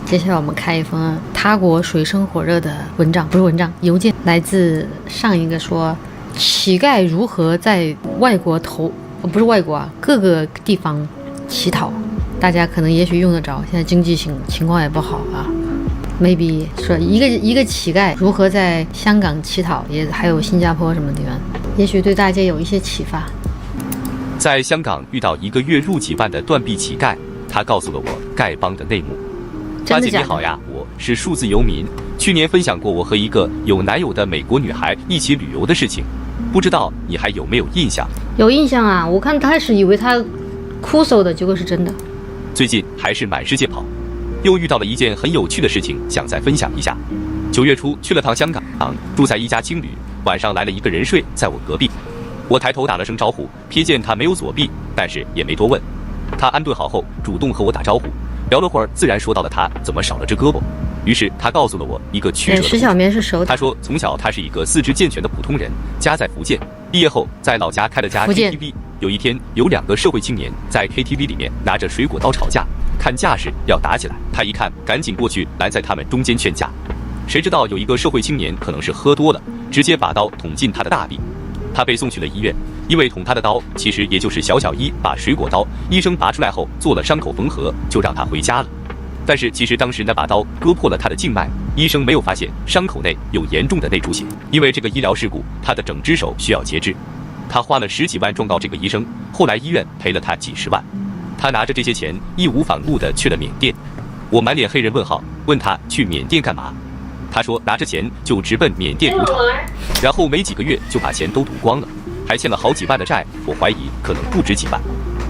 接下来我们看一封他国水深火热的文章，不是文章，邮件，来自上一个说乞丐如何在外国不是外国啊，各个地方乞讨，大家可能也许用得着，现在经济情况也不好啊。maybe 说一个乞丐如何在香港乞讨，也还有新加坡什么地方，也许对大家有一些启发。在香港遇到1个月入几万的断臂乞丐，他告诉了我丐帮的内幕。八姐你好呀，我是数字游民，去年分享过我和一个有男友的美国女孩一起旅游的事情，不知道你还有没有印象？有印象啊，我看开始以为他哭诉的，结果是真的。最近还是满世界跑，又遇到了一件很有趣的事情，想再分享一下。9月初去了趟香港，住在一家青旅，晚上来了一个人睡在我隔壁，我抬头打了声招呼，瞥见他没有左臂，但是也没多问。他安顿好后主动和我打招呼，聊了会儿，自然说到了他怎么少了只胳膊。于是他告诉了我一个曲折的故事。石小棉是熟的。他说从小他是一个四肢健全的普通人，家在福建，毕业后在老家开了家 KTV。有一天有2个社会青年在 KTV 里面拿着水果刀吵架，看架势要打起来，他一看赶紧过去拦在他们中间劝架。谁知道有一个社会青年可能是喝多了，直接把刀捅进他的大臂，他被送去了医院。因为捅他的刀其实也就是小一把水果刀，医生拔出来后做了伤口缝合，就让他回家了。但是其实当时那把刀割破了他的静脉，医生没有发现伤口内有严重的内出血。因为这个医疗事故，他的整只手需要截肢，他花了10几万状告这个医生，后来医院赔了他几十万。他拿着这些钱义无反顾地去了缅甸。我满脸黑人问号，问他去缅甸干嘛？他说拿着钱就直奔缅甸赌场，然后没几个月就把钱都赌光了，还欠了好几万的债，我怀疑可能不止几万。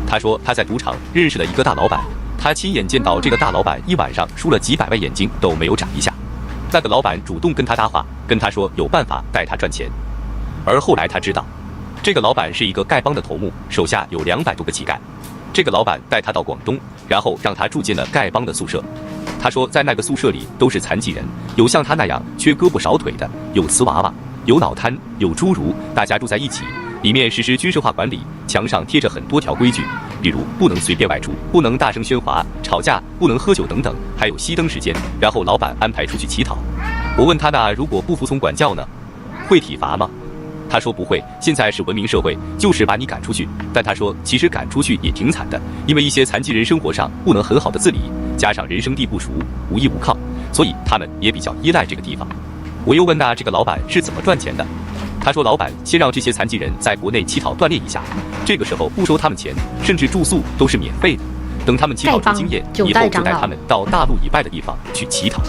他说他在赌场认识了一个大老板，他亲眼见到这个大老板一晚上输了几百万，眼睛都没有眨一下。那个老板主动跟他搭话，跟他说有办法带他赚钱。而后来他知道，这个老板是一个丐帮的头目，手下有200多个乞丐。这个老板带他到广东，然后让他住进了丐帮的宿舍。他说在那个宿舍里都是残疾人，有像他那样缺胳膊少腿的，有瓷娃娃，有脑瘫，有侏儒，大家住在一起，里面实施军事化管理，墙上贴着很多条规矩，比如不能随便外出，不能大声喧哗，吵架不能喝酒等等，还有熄灯时间，然后老板安排出去乞讨。我问他那如果不服从管教呢，会体罚吗？他说不会，现在是文明社会，就是把你赶出去。但他说其实赶出去也挺惨的，因为一些残疾人生活上不能很好的自理，加上人生地不熟，无依无靠，所以他们也比较依赖这个地方。我又问那这个老板是怎么赚钱的？他说老板先让这些残疾人在国内乞讨锻炼一下，这个时候不收他们钱，甚至住宿都是免费的。等他们乞讨出经验以后，就带他们到大陆以外的地方去乞讨。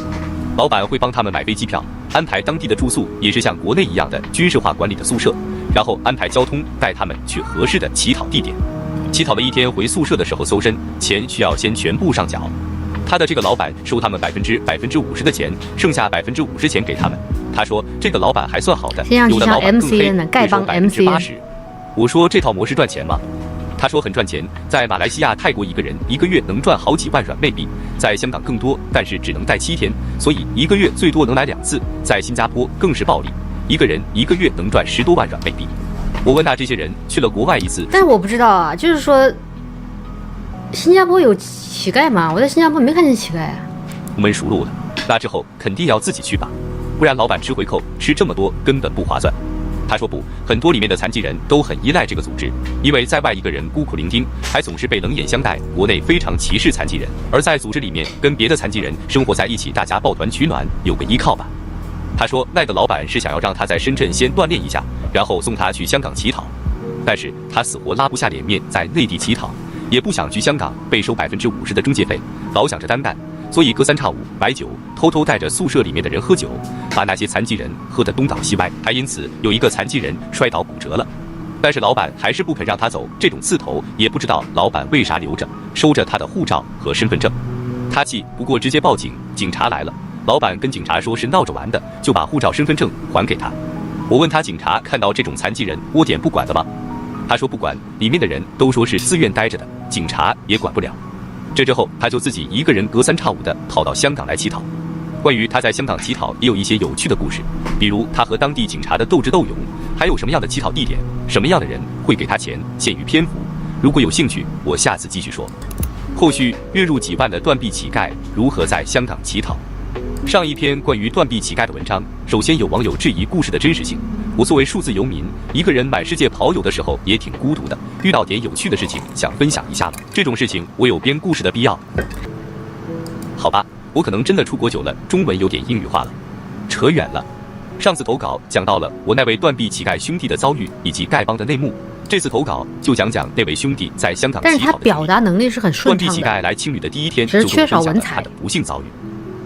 老板会帮他们买飞机票，安排当地的住宿，也是像国内一样的军事化管理的宿舍，然后安排交通带他们去合适的乞讨地点。乞讨了1天，回宿舍的时候搜身，钱需要先全部上缴。他的这个老板收他们50%的钱，剩下50%钱给他们。他说这个老板还算好的，有的老板更黑，会收80%。我说这套模式赚钱吗？他说很赚钱，在马来西亚、泰国一个人1个月能赚好几万软妹币，在香港更多，但是只能待7天，所以1个月最多能来2次。在新加坡更是暴利，一个人1个月能赚10多万软妹币。我问那这些人去了国外1次，但是我不知道啊，就是说新加坡有乞丐吗？我在新加坡没看见乞丐啊。我们熟路了，那之后肯定要自己去吧，不然老板吃回扣，吃这么多根本不划算。他说不，很多里面的残疾人都很依赖这个组织，因为在外一个人孤苦伶仃，还总是被冷眼相待，国内非常歧视残疾人，而在组织里面跟别的残疾人生活在一起，大家抱团取暖，有个依靠吧。他说那个老板是想要让他在深圳先锻炼一下，然后送他去香港乞讨，但是他死活拉不下脸面在内地乞讨，也不想去香港被收50%的中介费，老想着单干，所以隔3差5买酒，偷偷带着宿舍里面的人喝酒，把那些残疾人喝得东倒西歪，还因此有一个残疾人摔倒骨折了。但是老板还是不肯让他走，这种刺头也不知道老板为啥留着，收着他的护照和身份证。他气不过直接报警，警察来了，老板跟警察说是闹着玩的，就把护照身份证还给他。我问他警察看到这种残疾人窝点不管的吗？他说不管，里面的人都说是自愿待着的，警察也管不了。这之后他就自己一个人隔3差5的跑到香港来乞讨。关于他在香港乞讨也有一些有趣的故事，比如他和当地警察的斗智斗勇，还有什么样的乞讨地点，什么样的人会给他钱，限于篇幅，如果有兴趣我下次继续说。后续月入几万的断臂乞丐如何在香港乞讨。上一篇关于断臂乞丐的文章，首先有网友质疑故事的真实性。我作为数字游民，一个人满世界跑友的时候也挺孤独的，遇到点有趣的事情想分享一下吧。这种事情我有编故事的必要。好吧，我可能真的出国久了，中文有点英语化了。扯远了。上次投稿讲到了我那位断臂乞丐兄弟的遭遇以及丐帮的内幕，这次投稿就讲讲那位兄弟在香港乞讨的经历。但是他表达能力是很顺畅的。断臂乞丐来青旅的第一天只是缺少文采。就分享了他的不幸遭遇。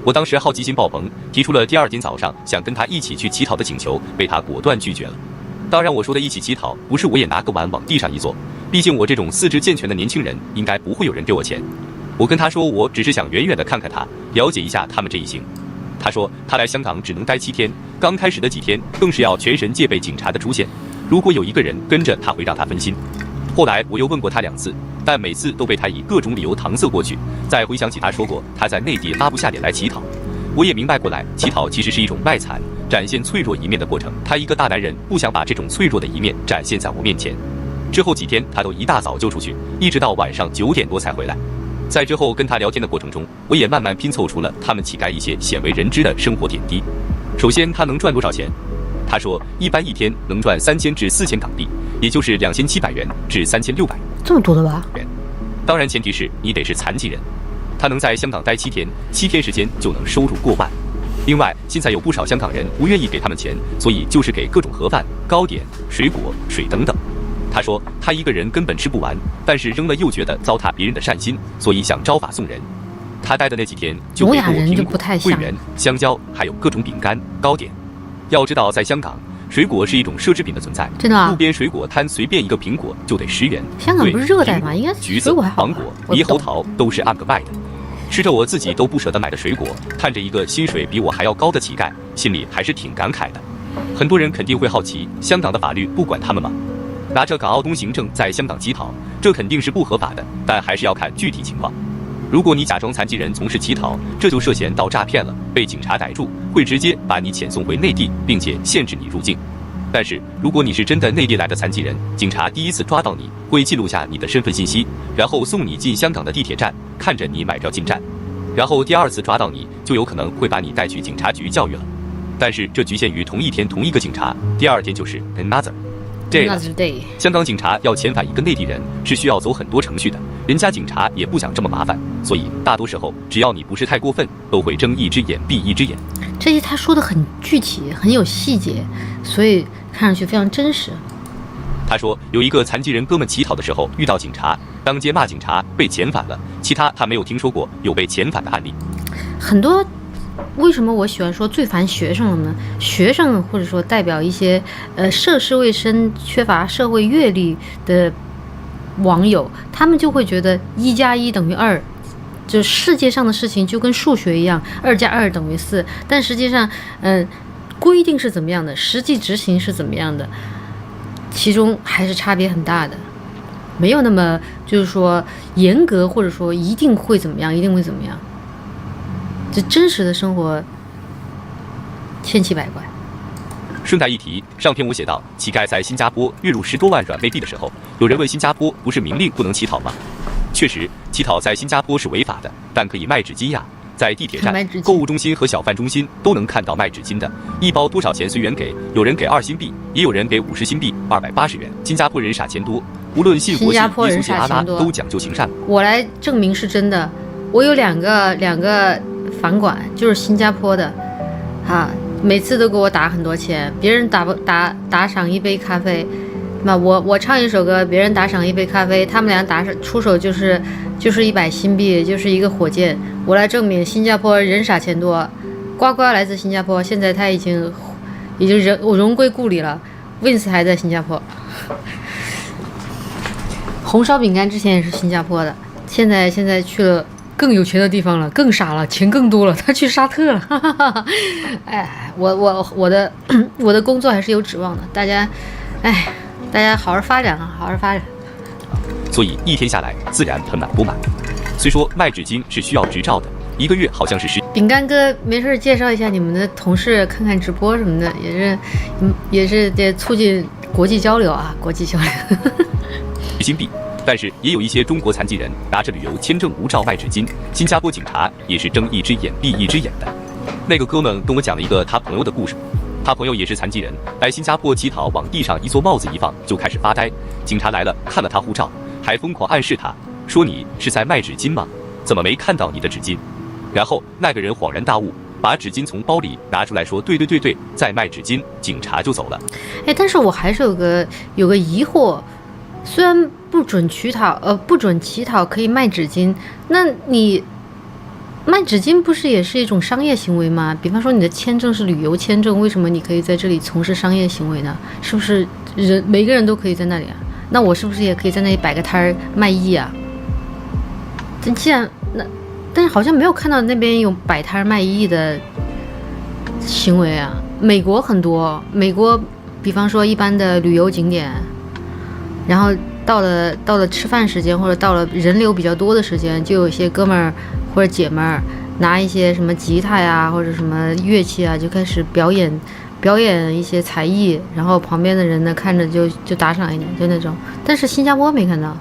我当时好奇心爆棚，提出了第二天早上想跟他一起去乞讨的请求，被他果断拒绝了。当然我说的一起乞讨，不是我也拿个碗往地上一坐，毕竟我这种四肢健全的年轻人，应该不会有人给我钱。我跟他说，我只是想远远的看看他，了解一下他们这一行。他说他来香港只能待7天，刚开始的几天更是要全神戒备警察的出现，如果有一个人跟着他会让他分心。后来我又问过他2次，但每次都被他以各种理由搪塞过去。再回想起他说过他在内地拉不下脸来乞讨，我也明白过来，乞讨其实是一种卖惨，展现脆弱一面的过程。他一个大男人不想把这种脆弱的一面展现在我面前。之后几天他都一大早就出去，一直到晚上9点多才回来。在之后跟他聊天的过程中，我也慢慢拼凑出了他们乞丐一些鲜为人知的生活点滴。首先他能赚多少钱？他说一般一天能赚3000至4000港币，也就是2700元至3600元。这么多的吧？当然前提是你得是残疾人。他能在香港待7天，7天时间就能收入过万。另外现在有不少香港人不愿意给他们钱，所以就是给各种盒饭、糕点、水果、水等等。他说他一个人根本吃不完，但是扔了又觉得糟蹋别人的善心，所以想招法送人。他待的那几天就给过我苹果、桂圆、香蕉，还有各种饼干、糕点。要知道在香港，水果是一种奢侈品的存在，真的啊？路边水果摊随便一个苹果就得10元。香港不是热带吗？应该橘子、芒果、猕猴桃都是按个卖的。吃着我自己都不舍得买的水果，看着一个薪水比我还要高的乞丐，心里还是挺感慨的。很多人肯定会好奇，香港的法律不管他们吗？拿着港澳通行证在香港乞讨，这肯定是不合法的，但还是要看具体情况。如果你假装残疾人从事乞讨，这就涉嫌盗诈骗了，被警察逮住，会直接把你遣送回内地，并且限制你入境。但是如果你是真的内地来的残疾人，警察第一次抓到你，会记录下你的身份信息，然后送你进香港的地铁站，看着你买票进站。然后第2次抓到你，就有可能会把你带去警察局教育了。但是这局限于同一天同一个警察，第2天就是 another day。香港警察要遣返一个内地人是需要走很多程序的，人家警察也不想这么麻烦，所以大多时候只要你不是太过分，都会睁一只眼闭一只眼。这些他说的很具体，很有细节，所以看上去非常真实。他说有一个残疾人哥们乞讨的时候遇到警察，当街骂警察，被遣返了，其他他没有听说过有被遣返的案例。很多。为什么我喜欢说最烦学生了呢？学生或者说代表一些涉世未深、缺乏社会阅历的网友，他们就会觉得1+1等于2，就世界上的事情就跟数学一样，2+2等于4，但实际上规定是怎么样的，实际执行是怎么样的，其中还是差别很大的，没有那么就是说严格，或者说一定会怎么样，一定会怎么样。这真实的生活千奇百怪。顺带一提，上篇我写到，乞丐在新加坡月入10多万软币币的时候，有人问新加坡不是明令不能乞讨吗？确实，乞讨在新加坡是违法的，但可以卖纸巾呀。在地铁站、购物中心和小贩中心都能看到卖纸巾的，一包多少钱随缘给，有人给2新币，也有人给50新币，280元。新加坡人傻钱多，无论信佛信、耶稣信阿拉都讲究行善。我来证明是真的，我有两个房管，就是新加坡的，每次都给我打很多钱，别人打赏1杯咖啡，那我唱一首歌，别人打赏1杯咖啡，他们俩出手就是100新币，就是一个火箭。我来证明新加坡人傻钱多。呱呱来自新加坡，现在他已经荣归故里了。Wins 还在新加坡。红烧饼干之前也是新加坡的，现在去了更有钱的地方了，更傻了，钱更多了，他去沙特了。哎，我的工作还是有指望的，大家好好发展啊，好好发展。所以一天下来自然盆满钵满。虽说卖纸巾是需要执照的，1个月好像是饼干哥没事介绍一下你们的同事看看直播什么的，也是得促进国际交流啊，国际交流。新币，但是也有一些中国残疾人拿着旅游签证无照卖纸巾，新加坡警察也是睁一只眼闭一只眼的。那个哥们跟我讲了一个他朋友的故事，他朋友也是残疾人，来新加坡乞讨，往地上一撮帽子一放就开始发呆，警察来了看了他护照，还疯狂暗示他说你是在卖纸巾吗？怎么没看到你的纸巾？然后那个人恍然大悟，把纸巾从包里拿出来说对，在卖纸巾，警察就走了。但是我还是有个疑惑，虽然不准乞讨可以卖纸巾，那你卖纸巾不是也是一种商业行为吗？比方说你的签证是旅游签证，为什么你可以在这里从事商业行为呢？是不是每个人都可以在那里啊？那我是不是也可以在那里摆个摊儿卖艺啊？但是好像没有看到那边有摆摊卖艺的行为啊。美国很多，比方说一般的旅游景点，然后到了吃饭时间或者到了人流比较多的时间，就有一些哥们儿或者姐们儿拿一些什么吉他呀或者什么乐器啊，就开始表演一些才艺，然后旁边的人呢看着就打赏一点，就那种。但是新加坡没看到，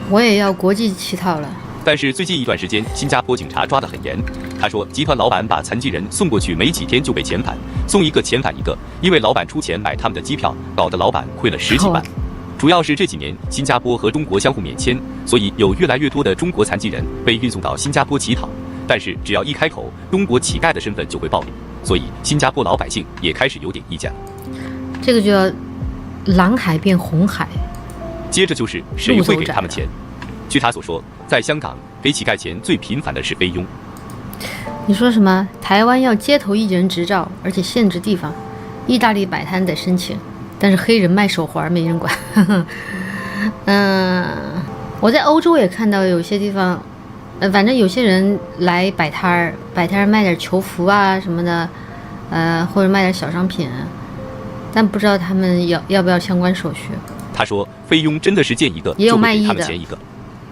我也要国际乞讨了。但是最近一段时间，新加坡警察抓得很严。他说，集团老板把残疾人送过去，没几天就被遣返，送一个遣返一个，因为老板出钱买他们的机票，搞得老板亏了10几万。主要是这几年新加坡和中国相互免签，所以有越来越多的中国残疾人被运送到新加坡乞讨。但是只要一开口，中国乞丐的身份就会暴露，所以新加坡老百姓也开始有点意见了。这个就要蓝海变红海。接着就是谁会给他们钱？据他所说，在香港给乞丐钱最频繁的是菲佣。你说什么？台湾要街头艺人执照，而且限制地方；意大利摆摊得申请，但是黑人卖手环没人管。我在欧洲也看到有些地方，反正有些人来摆摊儿卖点球服啊什么的，或者卖点小商品，但不知道他们要不要相关手续。他说，菲佣真的是见一个也有卖艺的，就会给他们钱一个。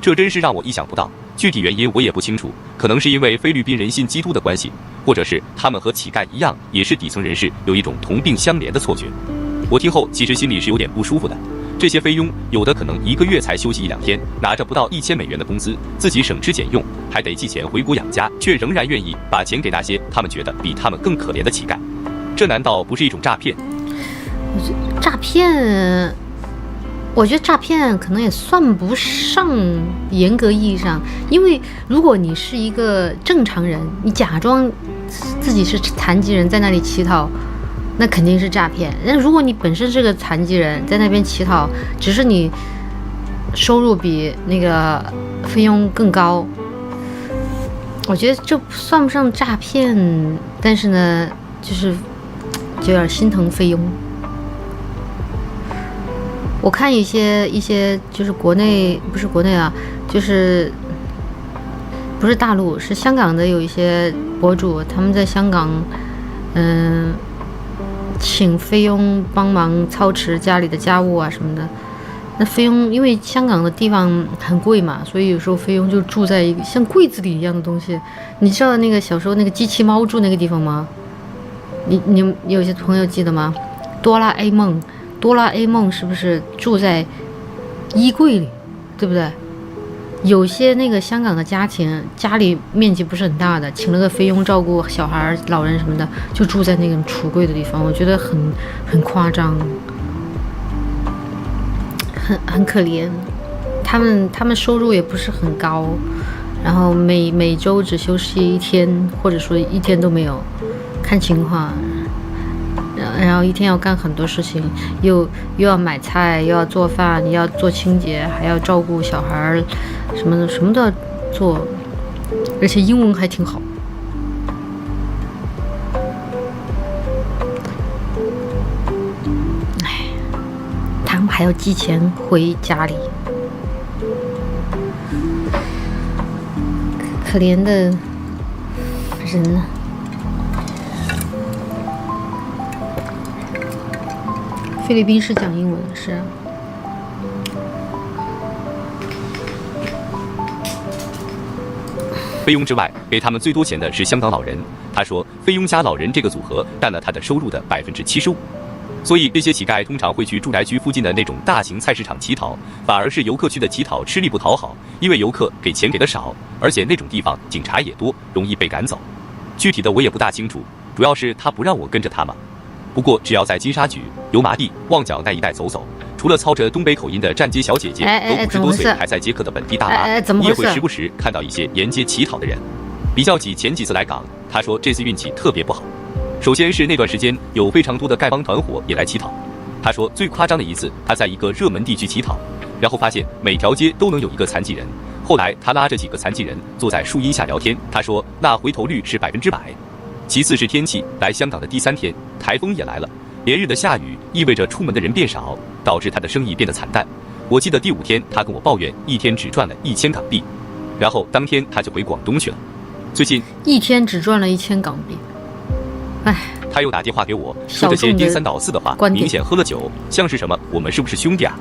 这真是让我意想不到，具体原因我也不清楚，可能是因为菲律宾人信基督的关系，或者是他们和乞丐一样，也是底层人士，有一种同病相怜的错觉。我听后其实心里是有点不舒服的。这些菲佣有的可能1个月才休息1-2天，拿着不到1000美元的工资，自己省吃俭用，还得寄钱回国养家，却仍然愿意把钱给那些他们觉得比他们更可怜的乞丐。这难道不是一种诈骗？诈骗。我觉得诈骗可能也算不上严格意义上，因为如果你是一个正常人，你假装自己是残疾人在那里乞讨，那肯定是诈骗。那如果你本身是个残疾人在那边乞讨，只是你收入比那个费用更高，我觉得这算不上诈骗，但是呢就有点心疼费用。我看一些就是不是国内啊，就是不是大陆，是香港的有一些博主，他们在香港请菲佣帮忙操持家里的家务啊什么的。那菲佣因为香港的地方很贵嘛，所以有时候菲佣就住在一个像柜子里一样的东西。你知道那个小时候那个机器猫住那个地方吗？你有些朋友记得吗？哆啦 A 梦是不是住在衣柜里，对不对？有些那个香港的家庭家里面积不是很大的，请了个菲佣照顾小孩老人什么的，就住在那个橱柜的地方，我觉得很夸张，很可怜。他们收入也不是很高，然后每周只休息1天，或者说1天都没有，看情况。然后1天要干很多事情，又要买菜，又要做饭，又要做清洁，还要照顾小孩，什么都要做，而且英文还挺好。他们还要寄钱回家里，可怜的人呢。菲律宾是讲英文，是啊。菲佣之外，给他们最多钱的是香港老人。他说，菲佣加老人这个组合占了他的收入的75%。所以这些乞丐通常会去住宅区附近的那种大型菜市场乞讨，反而是游客区的乞讨吃力不讨好，因为游客给钱给的少，而且那种地方警察也多，容易被赶走。具体的我也不大清楚，主要是他不让我跟着他嘛。不过只要在金沙咀、油麻地、旺角那一带走走，除了操着东北口音的站街小姐姐和50多岁还在接客的本地大妈，你也会时不时看到一些沿街乞讨的人。比较起前几次来港，他说这次运气特别不好。首先是那段时间有非常多的丐帮团伙也来乞讨。他说最夸张的一次，他在一个热门地区乞讨，然后发现每条街都能有一个残疾人。后来他拉着几个残疾人坐在树荫下聊天，他说那回头率是100%。其次是天气，来香港的第3天，台风也来了，连日的下雨意味着出门的人变少，导致他的生意变得惨淡。我记得第5天他跟我抱怨一天只赚了1000港币，然后当天他就回广东去了。最近一天只赚了1000港币。唉，他又打电话给我，说这些颠三倒四的话，明显喝了酒，像是什么我们是不是兄弟啊？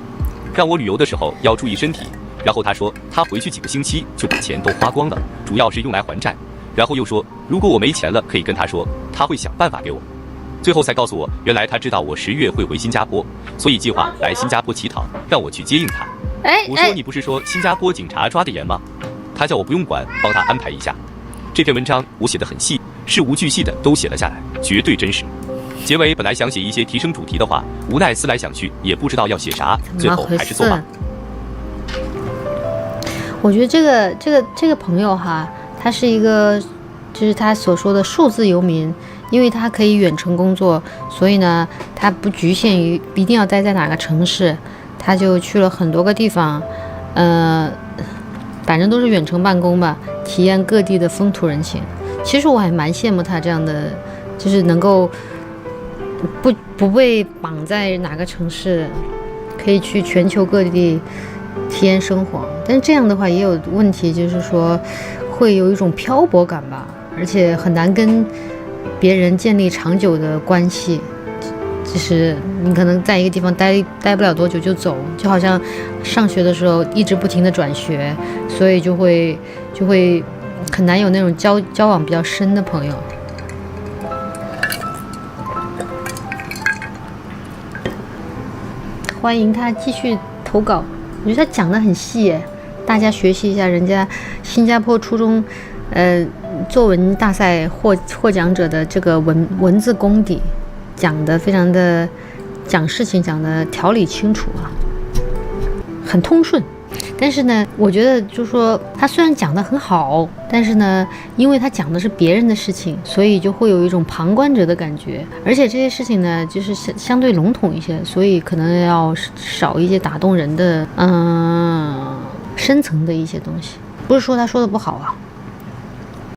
让我旅游的时候要注意身体。然后他说他回去几个星期就把钱都花光了，主要是用来还债。然后又说如果我没钱了可以跟他说，他会想办法给我。最后才告诉我，原来他知道我10月会回新加坡，所以计划来新加坡乞讨，让我去接应他。我说你不是说新加坡警察抓得严吗？他叫我不用管，帮他安排一下。这篇文章我写得很细，事无巨细的都写了下来，绝对真实。结尾本来想写一些提升主题的话，无奈思来想去也不知道要写啥，最后还是作罢。我觉得这个朋友哈，他是一个就是他所说的数字游民，因为他可以远程工作，所以呢他不局限于一定要待在哪个城市，他就去了很多个地方，反正都是远程办公吧，体验各地的风土人情。其实我还蛮羡慕他这样的，就是能够不被绑在哪个城市，可以去全球各地体验生活。但是这样的话也有问题，就是说会有一种漂泊感吧，而且很难跟别人建立长久的关系。就是你可能在一个地方待不了多久就走，就好像上学的时候一直不停的转学，所以就会很难有那种交往比较深的朋友。欢迎他继续投稿，我觉得他讲得很细耶，大家学习一下人家新加坡初中作文大赛获奖者的这个文字功底，讲得非常的，讲事情讲得条理清楚啊，很通顺。但是呢，我觉得就是说他虽然讲得很好，但是呢，因为他讲的是别人的事情，所以就会有一种旁观者的感觉，而且这些事情呢就是相对笼统一些，所以可能要少一些打动人的深层的一些东西。不是说他说的不好啊，